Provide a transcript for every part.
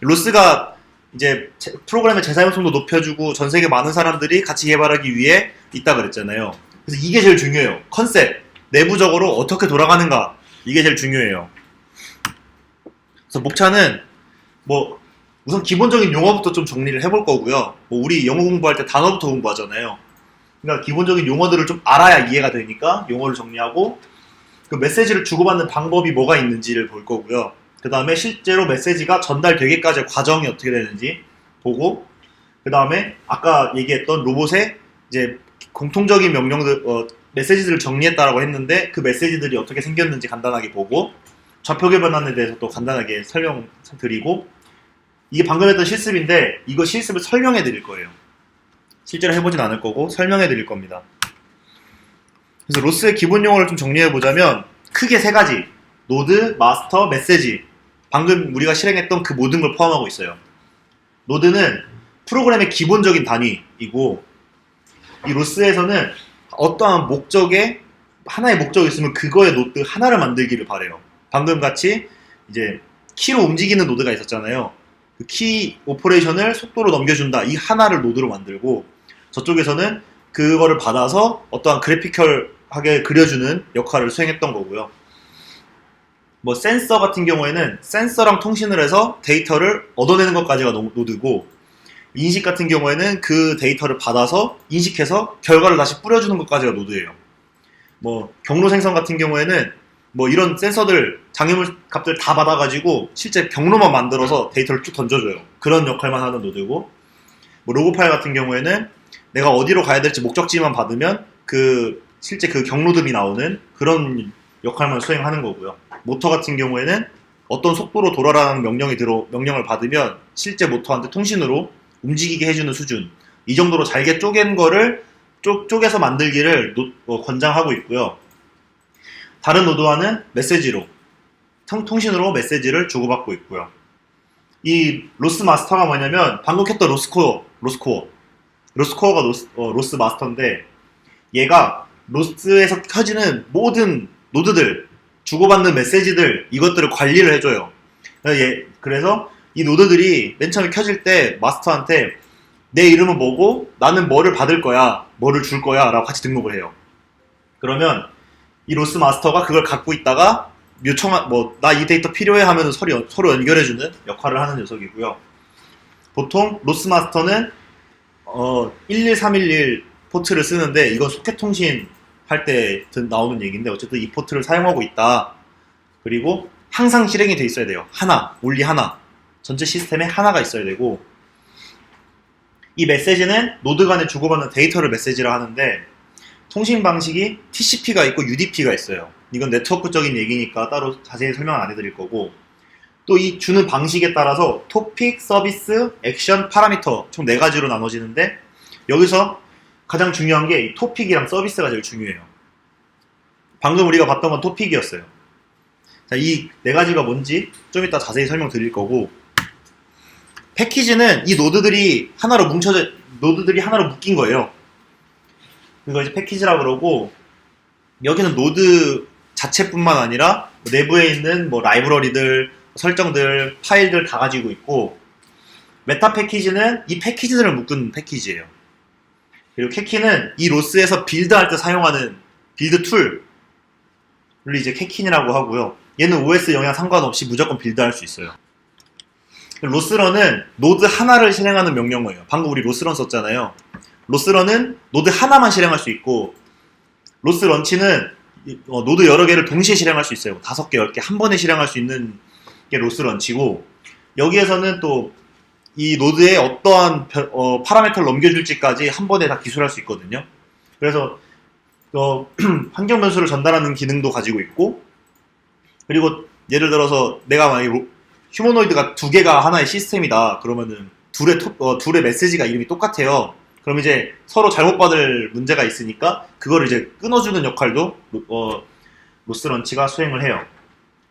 로스가 이제 프로그램의 재사용성도 높여주고 전 세계 많은 사람들이 같이 개발하기 위해 있다 그랬잖아요. 그래서 이게 제일 중요해요. 컨셉, 내부적으로 어떻게 돌아가는가, 이게 제일 중요해요. 그래서 목차는 뭐 우선 기본적인 용어부터 좀 정리를 해볼 거고요. 뭐 우리 영어 공부할 때 단어부터 공부하잖아요. 그러니까 기본적인 용어들을 좀 알아야 이해가 되니까 용어를 정리하고, 그 메시지를 주고받는 방법이 뭐가 있는지를 볼 거고요. 그 다음에 실제로 메시지가 전달되기까지의 과정이 어떻게 되는지 보고, 그 다음에 아까 얘기했던 로봇의 이제 공통적인 명령들, 메시지들을 정리했다라고 했는데 그 메시지들이 어떻게 생겼는지 간단하게 보고, 좌표계 변환에 대해서 또 간단하게 설명드리고, 이게 방금 했던 실습인데 이거 실습을 설명해 드릴 거예요. 실제로 해보진 않을 거고 설명해 드릴 겁니다. 그래서 로스의 기본 용어를 좀 정리해 보자면 크게 세 가지: 노드, 마스터, 메시지. 방금 우리가 실행했던 그 모든 걸 포함하고 있어요. 노드는 프로그램의 기본적인 단위이고, 이 로스에서는 어떠한 목적에 하나의 목적이 있으면 그거의 노드 하나를 만들기를 바래요. 방금 같이 이제 키로 움직이는 노드가 있었잖아요. 그 키 오퍼레이션을 속도로 넘겨준다, 이 하나를 노드로 만들고, 저쪽에서는 그거를 받아서 어떠한 그래피컬하게 그려주는 역할을 수행했던 거고요. 뭐 센서 같은 경우에는 센서랑 통신을 해서 데이터를 얻어내는 것까지가 노드고, 인식 같은 경우에는 그 데이터를 받아서 인식해서 결과를 다시 뿌려주는 것까지가 노드예요. 뭐 경로 생성 같은 경우에는 뭐 이런 센서들 장애물 값들 다 받아가지고 실제 경로만 만들어서 데이터를 쭉 던져줘요. 그런 역할만 하는 노드고, 뭐 로그 파일 같은 경우에는 내가 어디로 가야 될지 목적지만 받으면 그 실제 그 경로등이 나오는 그런 역할만 수행하는 거고요. 모터 같은 경우에는 어떤 속도로 돌아라는 명령을 받으면 실제 모터한테 통신으로 움직이게 해주는 수준, 이 정도로 잘게 쪼갠 거를 쪼개서 만들기를 권장하고 있고요. 다른 노드와는 메시지로, 통신으로 메시지를 주고받고 있고요. 이 로스 마스터가 뭐냐면 방금 했던 로스코어가 로스 마스터인데, 얘가 로스에서 켜지는 모든 노드들, 주고받는 메시지들, 이것들을 관리를 해줘요. 그래서 이 노드들이 맨 처음에 켜질 때 마스터한테 내 이름은 뭐고 나는 뭐를 받을 거야, 뭐를 줄 거야 라고 같이 등록을 해요. 그러면 이 로스 마스터가 그걸 갖고 있다가 나 이 데이터 필요해 하면 서로 연결해주는 역할을 하는 녀석이고요. 보통 로스 마스터는 11311 포트를 쓰는데, 이건 소켓 통신 할 때 나오는 얘기인데 어쨌든 이 포트를 사용하고 있다. 그리고 항상 실행이 돼 있어야 돼요. only 하나. 전체 시스템에 하나가 있어야 되고, 이 메시지는 노드 간에 주고받는 데이터를 메시지라 하는데, 통신 방식이 TCP가 있고 UDP가 있어요. 이건 네트워크적인 얘기니까 따로 자세히 설명은 안 해드릴 거고, 또 이 주는 방식에 따라서 토픽, 서비스, 액션, 파라미터 총 4가지로 나눠지는데, 여기서 가장 중요한 게 이 토픽이랑 서비스가 제일 중요해요. 방금 우리가 봤던 건 토픽이었어요. 자, 이 4가지가 뭔지 좀 이따 자세히 설명드릴 거고, 패키지는 이 노드들이 하나로 묶인 거예요. 그거 이제 패키지라고 그러고, 여기는 노드 자체뿐만 아니라 내부에 있는 뭐 라이브러리들, 설정들, 파일들 다 가지고 있고, 메타 패키지는 이 패키지들을 묶은 패키지예요. 그리고 캐키는 이 로스에서 빌드할 때 사용하는 빌드 툴을 이제 캐킨이라고 하고요. 얘는 OS 영향 상관없이 무조건 빌드할 수 있어요. 로스런은 노드 하나를 실행하는 명령어예요. 방금 우리 로스런 썼잖아요. 로스런은 노드 하나만 실행할 수 있고, 로스런치는 노드 여러 개를 동시에 실행할 수 있어요. 5개, 10개 한 번에 실행할 수 있는 게 로스런치고, 여기에서는 또 이 노드에 어떠한 파라미터를 넘겨줄지까지 한 번에 다 기술할 수 있거든요. 그래서 환경 변수를 전달하는 기능도 가지고 있고, 그리고 예를 들어서 내가 만약에 휴머노이드가 2개가 하나의 시스템이다 그러면은 둘의 메시지가 이름이 똑같아요. 그럼 이제 서로 잘못 받을 문제가 있으니까 그거를 이제 끊어주는 역할도 로스런치가 수행을 해요.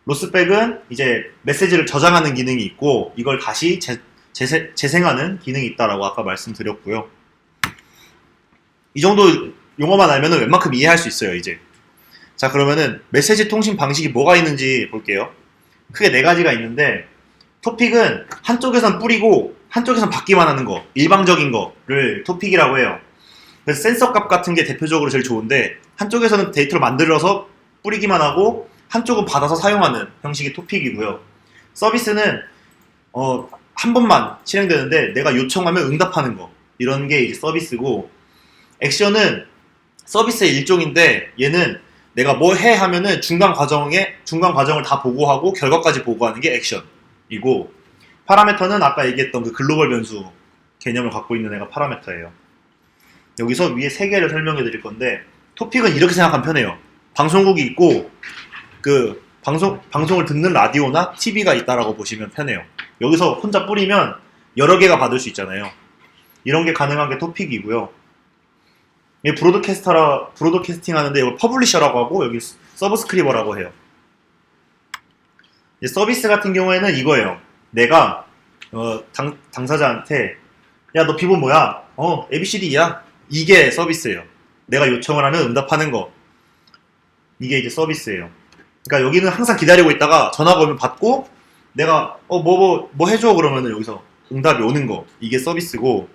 로스백은 이제 메시지를 저장하는 기능이 있고, 이걸 다시 재생하는 기능이 있다라고 아까 말씀드렸고요. 이 정도 용어만 알면은 웬만큼 이해할 수 있어요, 이제. 자, 그러면은 메시지 통신 방식이 뭐가 있는지 볼게요. 크게 4가지가 있는데, 토픽은 한쪽에선 뿌리고 한쪽에선 받기만 하는 거, 일방적인 거를 토픽이라고 해요. 그래서 센서 값 같은 게 대표적으로 제일 좋은데 한쪽에서는 데이터를 만들어서 뿌리기만 하고 한쪽은 받아서 사용하는 형식이 토픽이고요. 서비스는 한 번만 실행되는데 내가 요청하면 응답하는 거, 이런 게 이제 서비스고, 액션은 서비스의 일종인데 얘는 내가 뭐 해 하면은 중간 과정을 다 보고하고 결과까지 보고하는 게 액션이고, 파라메터는 아까 얘기했던 그 글로벌 변수 개념을 갖고 있는 애가 파라메터예요. 여기서 위에 세 개를 설명해 드릴 건데, 토픽은 이렇게 생각하면 편해요. 방송국이 있고 그 방송을 듣는 라디오나 TV가 있다라고 보시면 편해요. 여기서 혼자 뿌리면 여러 개가 받을 수 있잖아요. 이런 게 가능한 게 토픽이고요. 브로드캐스팅 하는데 이걸 퍼블리셔라고 하고 여기 서브스크리버라고 해요. 이제 서비스 같은 경우에는 이거예요. 내가 당사자한테 야, 너 비번 뭐야? ABCD야. 이게 서비스예요. 내가 요청을 하면 응답하는 거. 이게 이제 서비스예요. 그러니까 여기는 항상 기다리고 있다가 전화가 오면 받고 내가 뭐 해줘 그러면은 여기서 응답이 오는 거. 이게 서비스고,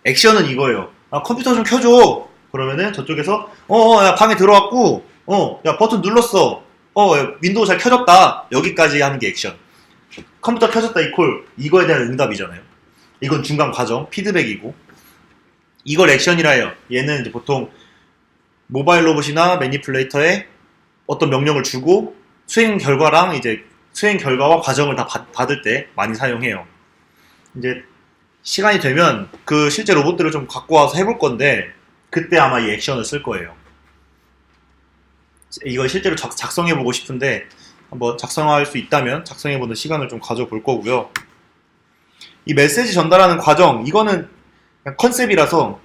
액션은 이거예요. 컴퓨터 좀 켜줘. 그러면은 저쪽에서 야, 방에 들어왔고 야, 버튼 눌렀어. 야, 윈도우 잘 켜졌다. 여기까지 하는 게 액션. 컴퓨터 켜졌다 이거에 대한 응답이잖아요. 이건 중간 과정, 피드백이고, 이걸 액션이라 해요. 얘는 이제 보통 모바일 로봇이나 매니플레이터에 어떤 명령을 주고 수행 결과와 과정을 다 받을 때 많이 사용해요. 이제 시간이 되면 그 실제 로봇들을 좀 갖고 와서 해볼 건데 그때 아마 이 액션을 쓸 거예요. 이걸 실제로 작성해보고 싶은데 한번 작성할 수 있다면 작성해보는 시간을 좀 가져볼 거고요. 이 메시지 전달하는 과정, 이거는 그냥 컨셉이라서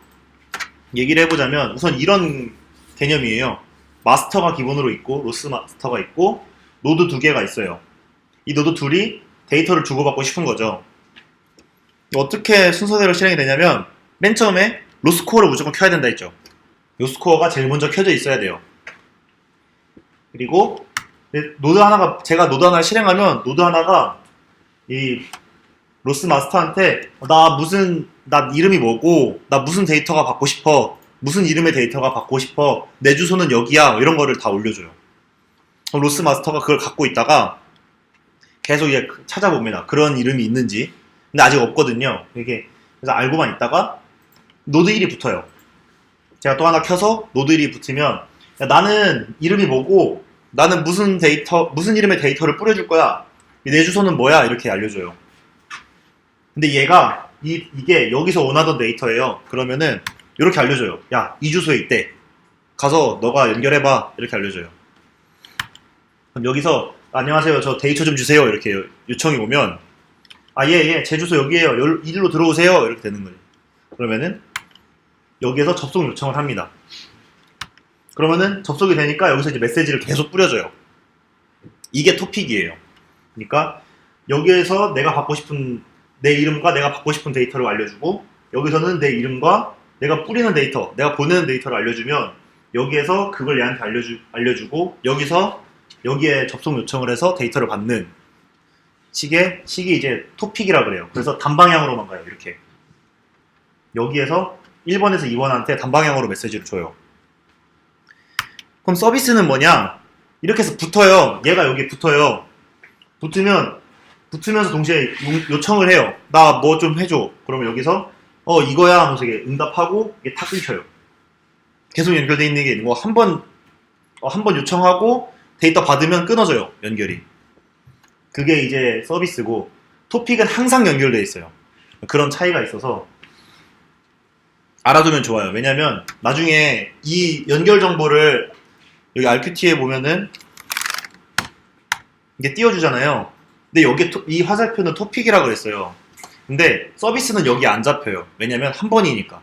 얘기를 해보자면 우선 이런 개념이에요. 마스터가 기본으로 있고 로스 마스터가 있고 노드 두 개가 있어요. 이 노드 둘이 데이터를 주고받고 싶은 거죠. 어떻게 순서대로 실행이 되냐면 맨 처음에 로스코어를 무조건 켜야 된다 했죠. 로스코어가 제일 먼저 켜져 있어야 돼요. 그리고 제가 노드 하나를 실행하면 노드 하나가 이 로스 마스터한테 나 이름이 뭐고 나 무슨 데이터가 받고 싶어, 무슨 이름의 데이터가 받고 싶어, 내 주소는 여기야, 이런 거를 다 올려줘요. 로스 마스터가 그걸 갖고 있다가 계속 이제 찾아봅니다. 그런 이름이 있는지. 근데 아직 없거든요. 그래서 알고만 있다가 노드 1이 붙어요. 제가 또 하나 켜서 노드 1이 붙으면 야, 나는 이름이 뭐고 나는 무슨 이름의 데이터를 뿌려줄 거야, 내 주소는 뭐야, 이렇게 알려줘요. 근데 얘가 이게 여기서 원하던 데이터예요. 그러면은 이렇게 알려줘요. 야, 이 주소에 있대. 가서 너가 연결해봐. 이렇게 알려줘요. 그럼 여기서 안녕하세요, 저 데이터 좀 주세요, 이렇게 요청이 오면 예, 제 주소 여기에요. 이리로 들어오세요. 이렇게 되는 거예요. 그러면은 여기에서 접속 요청을 합니다. 그러면은 접속이 되니까 여기서 이제 메시지를 계속 뿌려줘요. 이게 토픽이에요. 그러니까 여기에서 내가 받고 싶은 내 이름과 내가 받고 싶은 데이터를 알려주고, 여기서는 내 이름과 내가 뿌리는 데이터, 내가 보내는 데이터를 알려주면 여기에서 그걸 얘한테 알려주고 여기에 접속 요청을 해서 데이터를 받는 식이 이제 토픽이라 그래요. 그래서 단방향으로만 가요. 이렇게 여기에서 1번에서 2번한테 단방향으로 메시지를 줘요. 그럼 서비스는 뭐냐? 이렇게 해서 붙어요. 얘가 여기 붙어요. 붙으면서 동시에 요청을 해요. 나 뭐 좀 해줘. 그러면 여기서 이거야 하면서 이게 응답하고 이게 탁 끊겨요. 계속 연결되어 있는 게 있는 거 한 번 요청하고 데이터 받으면 끊어져요. 연결이. 그게 이제 서비스고, 토픽은 항상 연결되어 있어요. 그런 차이가 있어서 알아두면 좋아요. 왜냐면 나중에 이 연결 정보를 여기 RQT에 보면은 이게 띄워주잖아요. 근데 여기 이 화살표는 토픽이라고 그랬어요. 근데 서비스는 여기 안 잡혀요. 왜냐면 한 번이니까.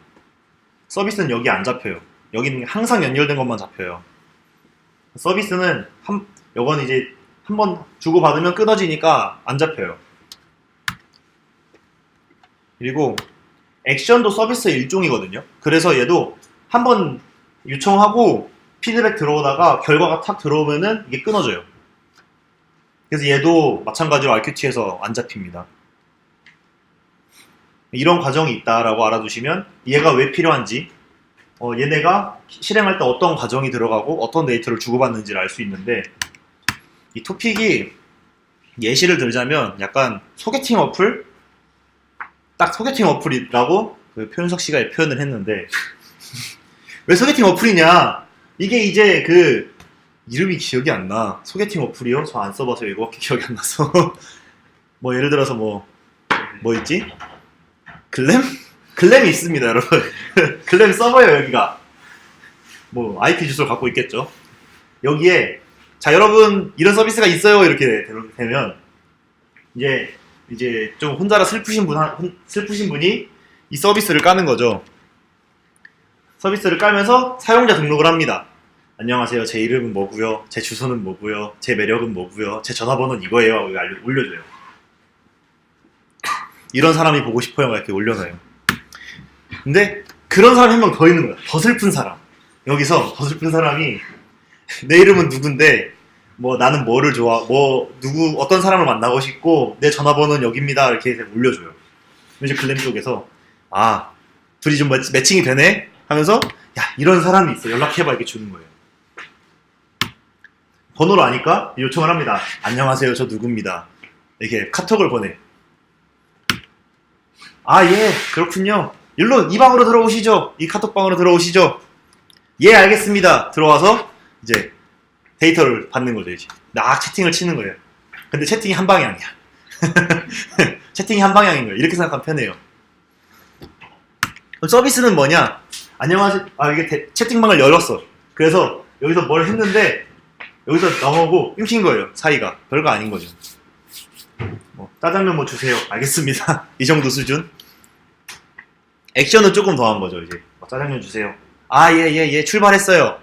서비스는 여기 안 잡혀요. 여기는 항상 연결된 것만 잡혀요. 서비스는 요건 이제 한 번 주고받으면 끊어지니까 안 잡혀요. 그리고 액션도 서비스의 일종이거든요. 그래서 얘도 한 번 요청하고 피드백 들어오다가 결과가 탁 들어오면은 이게 끊어져요. 그래서 얘도 마찬가지로 RQT에서 안 잡힙니다. 이런 과정이 있다라고 알아두시면 얘가 왜 필요한지, 얘네가 실행할 때 어떤 과정이 들어가고 어떤 데이터를 주고받는지를 알 수 있는데, 이 토픽이 예시를 들자면 약간 소개팅 어플? 딱 소개팅 어플이라고 그 표현석 씨가 표현을 했는데 왜 소개팅 어플이냐? 이게 이제 그 이름이 기억이 안 나. 소개팅 어플이요? 저 안 써봐서 이거밖에 기억이 안 나서 뭐 예를 들어서 뭐 있지? 글램? 글램이 있습니다, 여러분. 글램 서버예요, 여기가. 뭐 IP 주소를 갖고 있겠죠. 여기에 자, 여러분 이런 서비스가 있어요. 이렇게 되면 이제 좀 혼자라 슬프신 분이 이 서비스를 까는 거죠. 서비스를 깔면서 사용자 등록을 합니다. 안녕하세요. 제 이름은 뭐고요. 제 주소는 뭐고요. 제 매력은 뭐고요. 제 전화번호는 이거예요. 하고 올려줘요. 이런 사람이 보고 싶어요. 이렇게 올려놔요. 근데 그런 사람이 한 명 더 있는 거야. 더 슬픈 사람. 여기서 더 슬픈 사람이 내 이름은 누군데 뭐 나는 뭐를 좋아, 어떤 사람을 만나고 싶고 내 전화번호는 여기입니다. 이렇게 올려줘요. 이제 글램 쪽에서 둘이 좀 매칭이 되네 하면서 야, 이런 사람이 있어. 연락해봐. 이렇게 주는 거예요. 번호를 아니까 요청을 합니다. 안녕하세요. 저 누구입니다. 이렇게 카톡을 보내. 예, 그렇군요. 이 방으로 들어오시죠. 이 카톡방으로 들어오시죠. 예, 알겠습니다. 들어와서 이제 데이터를 받는 거죠. 이제 채팅을 치는 거예요. 근데 채팅이 한 방향이야. 채팅이 한 방향인 거예요. 이렇게 생각하면 편해요. 그럼 서비스는 뭐냐? 안녕하세요. 이게 채팅방을 열었어. 그래서 여기서 뭘 했는데 여기서 나오고 끊긴 거예요. 사이가. 별거 아닌 거죠. 짜장면 뭐 주세요. 알겠습니다. 이 정도 수준. 액션은 조금 더한 거죠. 이제 짜장면 주세요. 예. 출발했어요.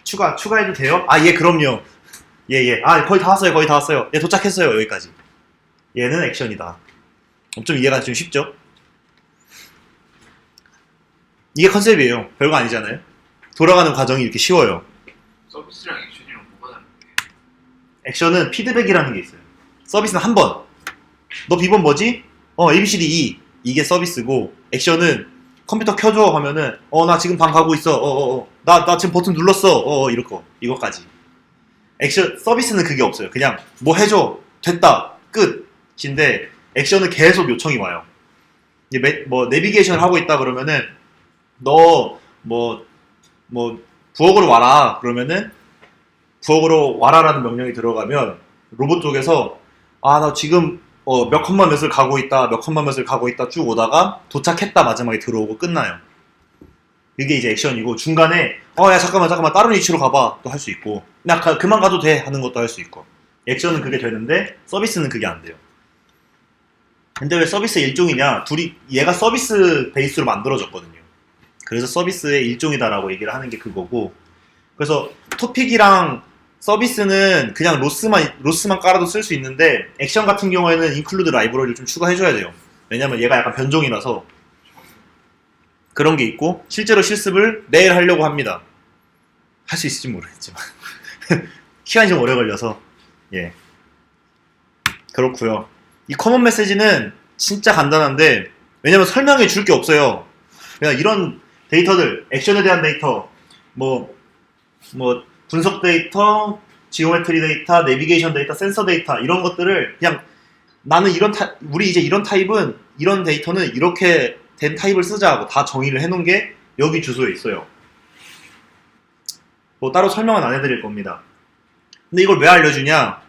추가해도 돼요? 예, 그럼요. 예. 거의 다 왔어요. 예, 도착했어요. 여기까지. 얘는 액션이다. 좀 이해가 좀 쉽죠? 이게 컨셉이에요. 별거 아니잖아요. 돌아가는 과정이 이렇게 쉬워요. 서비스랑 액션이랑 뭐가 다른데? 액션은 피드백이라는 게 있어요. 서비스는 한 번. 너 비번 뭐지? ABCD 이게 서비스고, 액션은 컴퓨터 켜줘 하면은 나 지금 방 가고 있어. 나 지금 버튼 눌렀어. 이거까지. 액션 서비스는 그게 없어요. 그냥 뭐 해줘. 됐다. 끝인데 액션은 계속 요청이 와요. 이제 내비게이션을 하고 있다 그러면은 너 부엌으로 와라 그러면은 부엌으로 와라라는 명령이 들어가면 로봇 쪽에서 나 지금 몇 컴마 몇을 가고 있다 쭉 오다가 도착했다 마지막에 들어오고 끝나요. 이게 이제 액션이고, 중간에 야 잠깐만 다른 위치로 가봐 또 할 수 있고, 나 그만 가도 돼 하는 것도 할 수 있고. 액션은 그게 되는데 서비스는 그게 안 돼요. 근데 왜 서비스의 일종이냐? 얘가 서비스 베이스로 만들어졌거든요. 그래서 서비스의 일종이다라고 얘기를 하는 게 그거고, 그래서 토픽이랑 서비스는 그냥 로스만 깔아도 쓸 수 있는데, 액션 같은 경우에는 인클루드 라이브러리를 좀 추가해줘야 돼요. 왜냐면 얘가 약간 변종이라서 그런 게 있고, 실제로 실습을 내일 하려고 합니다. 할 수 있을지 모르겠지만 시간이 좀 오래 걸려서. 예, 그렇고요. 이 커먼 메시지는 진짜 간단한데, 왜냐면 설명해 줄 게 없어요. 그냥 이런 데이터들, 액션에 대한 데이터, 분석 데이터, 지오메트리 데이터, 내비게이션 데이터, 센서 데이터, 이런 것들을 그냥 나는 우리 이제 이런 데이터는 이렇게 된 타입을 쓰자 하고 다 정의를 해놓은 게 여기 주소에 있어요. 따로 설명은 안 해드릴 겁니다. 근데 이걸 왜 알려주냐?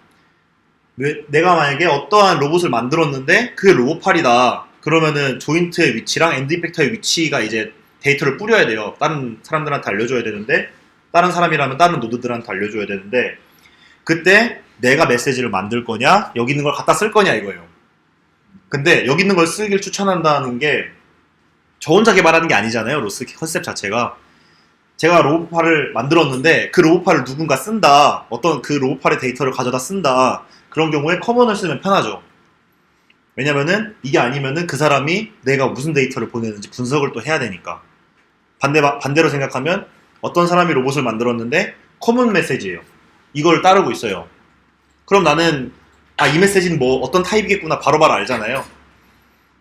내가 만약에 어떠한 로봇을 만들었는데 그게 로봇팔이다. 그러면은 조인트의 위치랑 엔드 이펙터의 위치가 이제 데이터를 뿌려야 돼요. 다른 사람들한테 알려줘야 되는데, 다른 사람이라면 다른 노드들한테 알려줘야 되는데, 그때 내가 메시지를 만들 거냐, 여기 있는 걸 갖다 쓸 거냐 이거예요. 근데 여기 있는 걸 쓰길 추천한다는 게 저 혼자 개발하는 게 아니잖아요. 로스 컨셉 자체가. 제가 로봇팔을 만들었는데 그 로봇팔을 누군가 쓴다, 어떤 그 로봇팔의 데이터를 가져다 쓴다, 그런 경우에 커먼을 쓰면 편하죠. 왜냐면은 이게 아니면은 그 사람이 내가 무슨 데이터를 보내는지 분석을 또 해야 되니까. 반대로 생각하면 어떤 사람이 로봇을 만들었는데 커먼 메시지예요. 이걸 따르고 있어요. 그럼 나는 아, 이 메시지는 뭐 어떤 타입이겠구나 바로바로 알잖아요.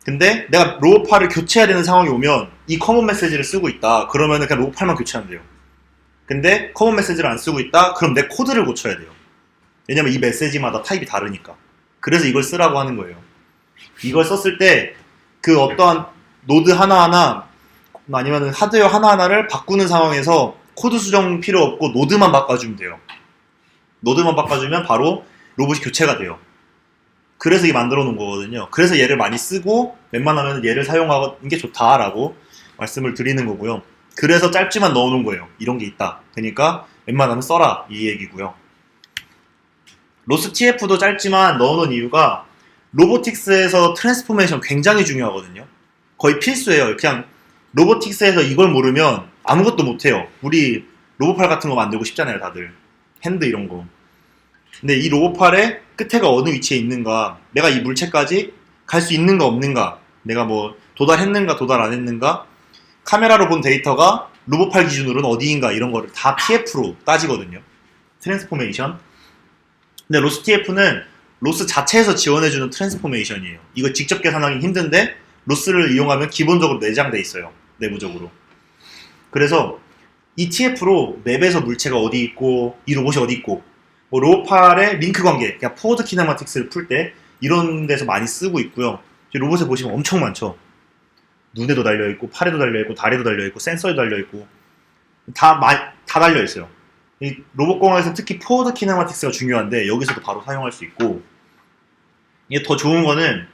근데 내가 로봇팔을 교체해야 되는 상황이 오면 이 커먼 메시지를 쓰고 있다. 그러면은 그냥 로봇팔만 교체하면 돼요. 근데 커먼 메시지를 안 쓰고 있다. 그럼 내 코드를 고쳐야 돼요. 왜냐면 이 메시지마다 타입이 다르니까. 그래서 이걸 쓰라고 하는 거예요. 이걸 썼을 때 그 어떠한 노드 하나하나 아니면 하드웨어 하나하나를 바꾸는 상황에서 코드 수정 필요 없고 노드만 바꿔주면 돼요. 노드만 바꿔주면 바로 로봇이 교체가 돼요. 그래서 이게 만들어 놓은 거거든요. 그래서 얘를 많이 쓰고 웬만하면 얘를 사용하는 게 좋다라고 말씀을 드리는 거고요. 그래서 짧지만 넣어 놓은 거예요. 이런 게 있다. 그러니까 웬만하면 써라 이 얘기고요. 로스 TF도 짧지만 넣어 놓은 이유가 로보틱스에서 트랜스포메이션 굉장히 중요하거든요. 거의 필수예요. 그냥 로보틱스에서 이걸 모르면 아무것도 못해요. 우리 로봇팔 같은 거 만들고 싶잖아요, 다들. 핸드 이런 거. 근데 이 로봇팔의 끝에가 어느 위치에 있는가, 내가 이 물체까지 갈 수 있는가 없는가, 내가 뭐 도달했는가 도달 안 했는가, 카메라로 본 데이터가 로봇팔 기준으로는 어디인가 이런 거를 다 TF로 따지거든요. 트랜스포메이션. 근데 로스 TF는 로스 자체에서 지원해주는 트랜스포메이션이에요. 이거 직접 계산하기 힘든데 로스를 이용하면 기본적으로 내장돼 있어요. 내부적으로. 그래서 이 TF로 맵에서 물체가 어디 있고 이 로봇이 어디 있고 뭐 로봇팔의 링크 관계, 그냥 포워드 키네마틱스를 풀 때 이런 데서 많이 쓰고 있고요. 로봇에 보시면 엄청 많죠. 눈에도 달려있고 팔에도 달려있고 다리에도 달려있고 센서에도 달려있고 다 달려있어요. 이 로봇공학에서 특히 포워드 키네마틱스가 중요한데 여기서도 바로 사용할 수 있고, 이게 더 좋은 거는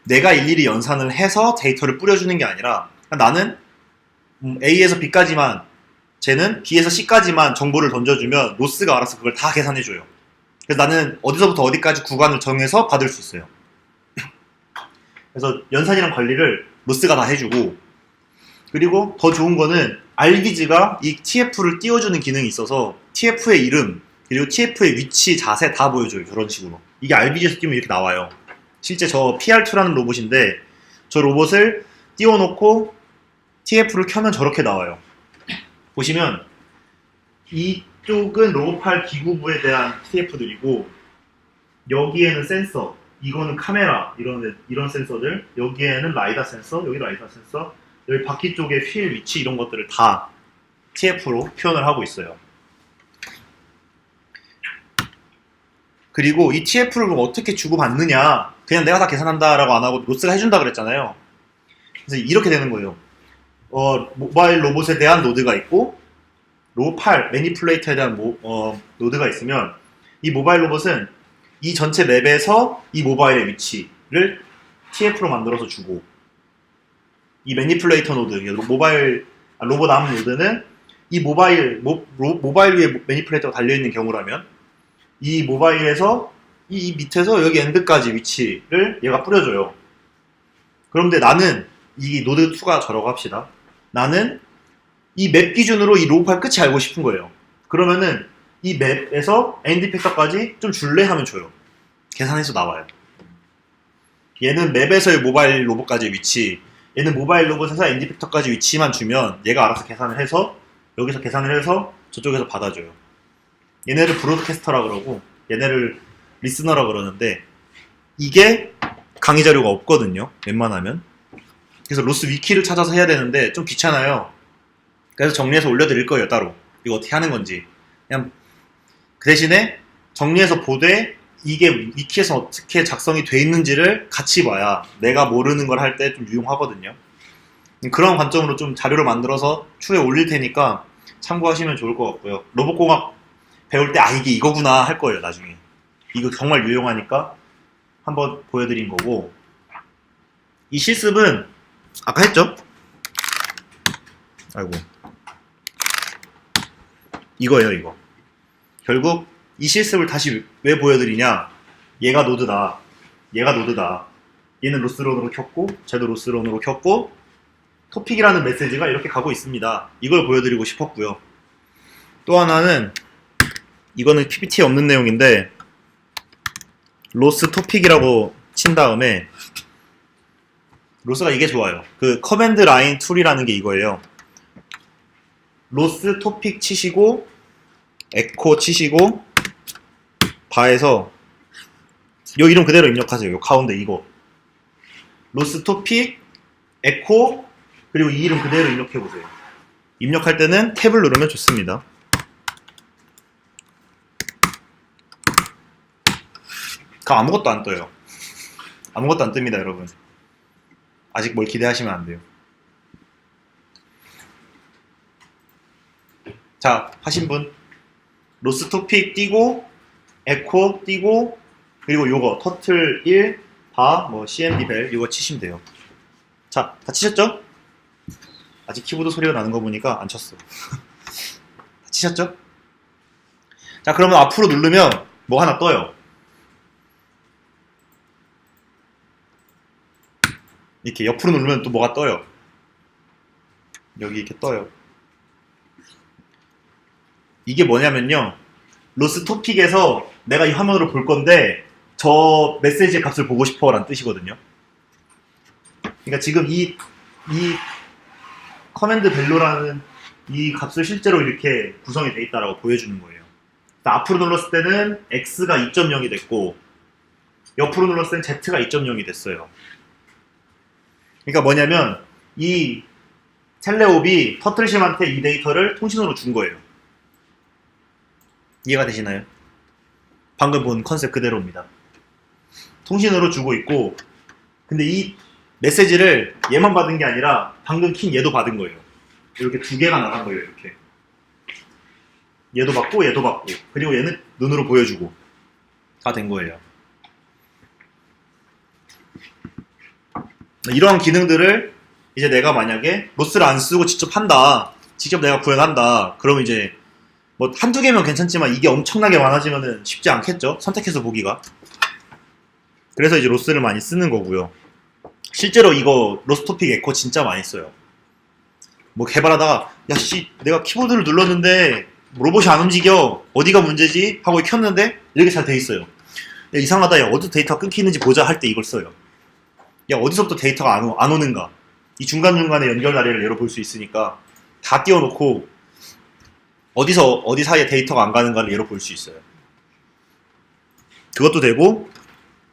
내가 일일이 연산을 해서 데이터를 뿌려주는 게 아니라 나는 A에서 B까지만, 쟤는 B에서 C까지만 정보를 던져주면 로스가 알아서 그걸 다 계산해줘요. 그래서 나는 어디서부터 어디까지 구간을 정해서 받을 수 있어요. 그래서 연산이랑 관리를 로스가 다 해주고, 그리고 더 좋은 거는 알비즈가 이 TF를 띄워주는 기능이 있어서 TF의 이름 그리고 TF의 위치, 자세 다 보여줘요. 저런 식으로. 이게 알비즈에서 띄우면 이렇게 나와요. 실제 저 PR2라는 로봇인데 저 로봇을 띄워놓고 TF를 켜면 저렇게 나와요. 보시면 이쪽은 로봇팔 기구부에 대한 TF들이고 여기에는 센서, 이거는 카메라, 이런 센서들, 여기에는 라이다 센서, 여기 라이다 센서, 여기 바퀴 쪽에 휠 위치 이런 것들을 다 TF로 표현을 하고 있어요. 그리고 이 TF를 그럼 어떻게 주고받느냐, 그냥 내가 다 계산한다 라고 안 하고 로스가 해준다 그랬잖아요. 그래서 이렇게 되는 거예요. 모바일 로봇에 대한 노드가 있고 로봇팔, 매니플레이터에 대한 노드가 있으면 이 모바일 로봇은 이 전체 맵에서 이 모바일의 위치를 TF로 만들어서 주고, 이 매니플레이터 노드, 로봇 암 노드는 이 모바일 위에 매니플레이터가 달려있는 경우라면 이 모바일에서 이 밑에서 여기 엔드까지 위치를 얘가 뿌려줘요. 그런데 나는 이 노드 2가 저라고 합시다. 나는 이 맵 기준으로 이 로봇팔 끝이 알고 싶은 거예요. 그러면은 이 맵에서 엔드 팩터까지 좀 줄래 하면 줘요. 계산해서 나와요. 얘는 맵에서의 모바일 로봇까지 위치, 얘는 모바일 로봇에서 엔드 팩터까지 위치만 주면 얘가 알아서 계산을 해서 여기서 계산을 해서 저쪽에서 받아줘요. 얘네를 브로드캐스터라 그러고 얘네를 리스너라 그러는데 이게 강의 자료가 없거든요. 웬만하면. 그래서 로스 위키를 찾아서 해야 되는데 좀 귀찮아요. 그래서 정리해서 올려드릴 거예요. 따로 이거 어떻게 하는 건지. 그냥 그 대신에 정리해서 보되 이게 위키에서 어떻게 작성이 돼 있는지를 같이 봐야 내가 모르는 걸 할 때 좀 유용하거든요. 그런 관점으로 좀 자료를 만들어서 추후에 올릴 테니까 참고하시면 좋을 것 같고요. 로봇공학 배울 때 이게 이거구나 할 거예요. 나중에 이거 정말 유용하니까 한번 보여드린 거고, 이 실습은 아까 했죠? 아이고, 이거예요. 이거 결국 이 실습을 다시 왜 보여드리냐, 얘가 노드다, 얘는 로스런으로 켰고 쟤도 로스런으로 켰고 토픽이라는 메시지가 이렇게 가고 있습니다. 이걸 보여드리고 싶었고요. 또 하나는 이거는 PPT에 없는 내용인데 로스 토픽이라고 친 다음에, 로스가 이게 좋아요. 그 커맨드 라인 툴이라는 게 이거예요. 로스 토픽 치시고 에코 치시고 바에서 요 이름 그대로 입력하세요. 요 가운데 이거 로스 토픽 에코 그리고 이 이름 그대로 입력해보세요. 입력할 때는 탭을 누르면 좋습니다. 아무것도 안 떠요. 아무것도 안 뜹니다, 여러분. 아직 뭘 기대하시면 안 돼요. 자, 하신 분. 로스 토픽 띄고, 에코 띄고, 그리고 요거, 터틀 1, 바, 뭐, CMD 벨, 이거 치시면 돼요. 자, 다 치셨죠? 아직 키보드 소리가 나는 거 보니까 안 쳤어. 다 치셨죠? 자, 그러면 앞으로 누르면 뭐 하나 떠요. 이렇게 옆으로 누르면 또 뭐가 떠요. 여기 이렇게 떠요. 이게 뭐냐면요. 로스 토픽에서 내가 이 화면으로 볼 건데 저 메시지의 값을 보고 싶어 라는 뜻이거든요. 그러니까 지금 이 커맨드 벨로라는 이 값을 실제로 이렇게 구성이 돼 있다라고 보여주는 거예요. 앞으로 눌렀을 때는 X가 2.0이 됐고 옆으로 눌렀을 때는 Z가 2.0이 됐어요. 그러니까 뭐냐면 이 텔레옵이 터틀심한테 이 데이터를 통신으로 준 거예요. 이해가 되시나요? 방금 본 컨셉 그대로입니다. 통신으로 주고 있고 근데 이 메시지를 얘만 받은 게 아니라 방금 킨 얘도 받은 거예요. 이렇게 두 개가 나간 거예요. 이렇게 얘도 받고 얘도 받고 그리고 얘는 눈으로 보여주고 다 된 거예요. 이러한 기능들을 이제 내가 만약에 로스를 안 쓰고 직접 한다, 직접 내가 구현한다, 그러면 이제 뭐 한두 개면 괜찮지만 이게 엄청나게 많아지면은 쉽지 않겠죠? 선택해서 보기가. 그래서 이제 로스를 많이 쓰는 거고요. 실제로 이거 로스토픽 에코 진짜 많이 써요. 뭐 개발하다가 야씨 내가 키보드를 눌렀는데 로봇이 안 움직여 어디가 문제지? 하고 켰는데 이렇게 잘 돼 있어요. 야, 이상하다. 야 어디서 데이터가 끊기는지 보자 할 때 이걸 써요. 야 어디서부터 데이터가 안 오는가 이 중간중간에 연결 다리를 열어볼 수 있으니까 다 띄워놓고 어디서 어디 사이에 데이터가 안 가는가를 열어볼 수 있어요. 그것도 되고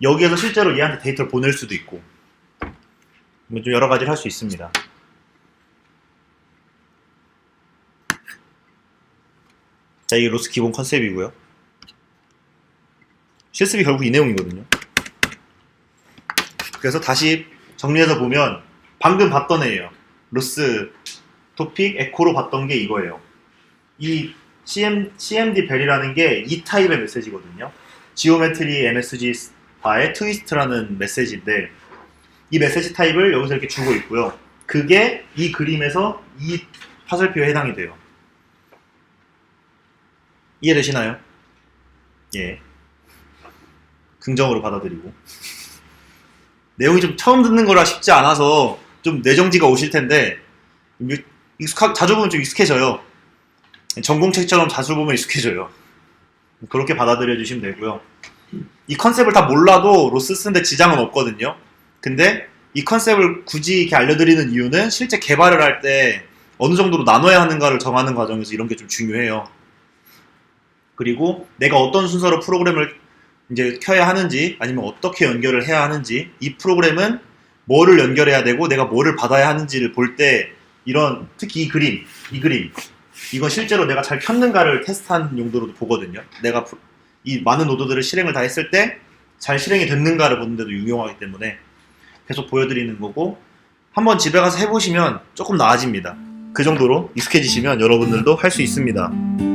여기에서 실제로 얘한테 데이터를 보낼 수도 있고 좀 여러 가지를 할 수 있습니다. 자, 이게 로스 기본 컨셉이고요. 실습이 결국 이 내용이거든요. 그래서 다시 정리해서 보면 방금 봤던 애예요. 로스 토픽 에코로 봤던 게 이거예요. 이 CMD 벨이라는 게 이 타입의 메시지거든요. 지오메트리 MSG 바의 트위스트라는 메시지인데 이 메시지 타입을 여기서 이렇게 주고 있고요. 그게 이 그림에서 이 화살표에 해당이 돼요. 이해되시나요? 예. 긍정으로 받아들이고. 내용이 좀 처음 듣는 거라 쉽지 않아서 좀 뇌정지가 오실 텐데 자주 보면 좀 익숙해져요. 전공책처럼 자주 보면 익숙해져요. 그렇게 받아들여 주시면 되고요. 이 컨셉을 다 몰라도 로스 쓰는데 지장은 없거든요. 근데 이 컨셉을 굳이 이렇게 알려드리는 이유는 실제 개발을 할 때 어느 정도로 나눠야 하는가를 정하는 과정에서 이런 게 좀 중요해요. 그리고 내가 어떤 순서로 프로그램을 이제 켜야 하는지 아니면 어떻게 연결을 해야 하는지 이 프로그램은 뭐를 연결해야 되고 내가 뭐를 받아야 하는지를 볼 때 이런 특히 이 그림 이건 실제로 내가 잘 켰는가를 테스트하는 용도로도 보거든요. 내가 이 많은 노드들을 실행을 다 했을 때 잘 실행이 됐는가를 보는 데도 유용하기 때문에 계속 보여드리는 거고 한번 집에 가서 해보시면 조금 나아집니다. 그 정도로 익숙해지시면 여러분들도 할 수 있습니다.